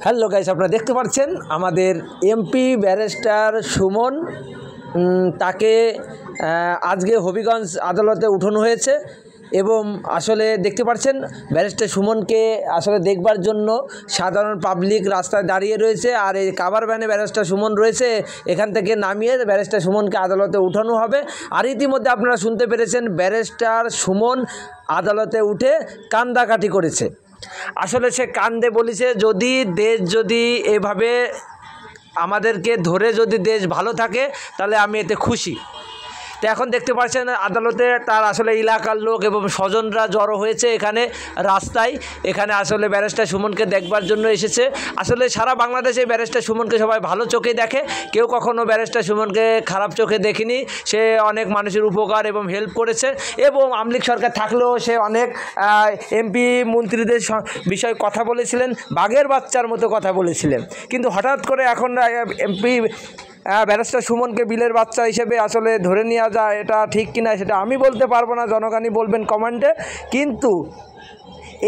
Hello guys, আপনারা দেখতে পাচ্ছেন আমাদের এমপি ব্যারিস্টার সুমন তাকে আজকে হবিগঞ্জ আদালতে উঠানো হয়েছে এবং আসলে দেখতে পাচ্ছেন ব্যারিস্টার সুমনকে আসলে দেখবার জন্য সাধারণ পাবলিক রাস্তায় দাঁড়িয়ে রয়েছে। আর এই কাভার ভ্যানে ব্যারিস্টার সুমন রয়েছে, এখান থেকে নামিয়ে ব্যারিস্টার সুমনকে আদালতে উঠানো হবে। আর ইতিমধ্যে আপনারা শুনতে পেরেছেন ব্যারিস্টার সুমন আদালতে উঠে কান্দাকাটি করেছে। আসলে সে কান্দে বলেছে, যদি এভাবে আমাদেরকে ধরে যদি দেশ ভালো থাকে তাহলে আমি এতে খুশি। তো এখন দেখতে পাচ্ছেন আদালতে তার আসলে এলাকার লোক এবং স্বজনরা জড়ো হয়েছে এখানে রাস্তায়। এখানে আসলে ব্যারিস্টার সুমনকে দেখবার জন্য এসেছে। আসলে সারা বাংলাদেশে ব্যারিস্টার সুমনকে সবাই ভালো চোখে দেখে, কেউ কখনো ব্যারিস্টার সুমনকে খারাপ চোখে দেখেনি। সে অনেক মানুষের উপকার এবং হেল্প করেছে এবং আওয়ামী লীগ সরকার থাকলেও সে অনেক এমপি মন্ত্রীদের বিষয়ে কথা বলেছিলেন, বাঘের বাচ্চার মতো কথা বলেছিলেন। কিন্তু হঠাৎ করে এখন এমপি ব্যারিস্টার সুমনকে বিলের বাচ্চা হিসেবে আসলে ধরে নেওয়া যায়, এটা ঠিক কিনা সেটা আমি বলতে পারবো না, জনগণই বলবেন কমেন্টে। কিন্তু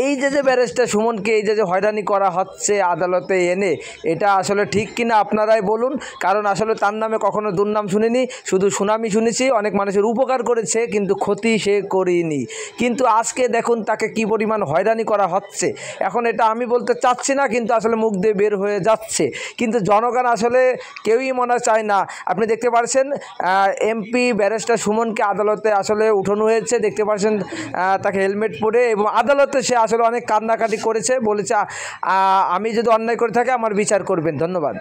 এই যে ব্যারিস্টার সুমনকে এই যে হয়রানি করা হচ্ছে আদালতে এনে, এটা আসলে ঠিক কিনা আপনারাই বলুন। কারণ আসলে তার নামে কখনো দুর্নাম শুনিনি, শুধু সুনামি শুনেছি। অনেক মানুষের উপকার করেছে কিন্তু ক্ষতি সে করেনি। কিন্তু আজকে দেখুন তাকে কি পরিমাণ হয়রানি করা হচ্ছে। এখন এটা আমি বলতে চাচ্ছি না, কিন্তু আসলে মুখ দিয়ে বের হয়ে যাচ্ছে। কিন্তু জনগণ আসলে কেউই মনে চায় না। আপনি দেখতে পাচ্ছেন এমপি ব্যারিস্টার সুমনকে আদালতে আসলে উঠানো হয়েছে, দেখতে পাচ্ছেন তাকে হেলমেট পরে, এবং আদালতে সে আসলে অনেক কান্নাকাটি করেছে, বলেছে আমি যদি অন্যায় করে থাকি আমার বিচার করবেন। ধন্যবাদ।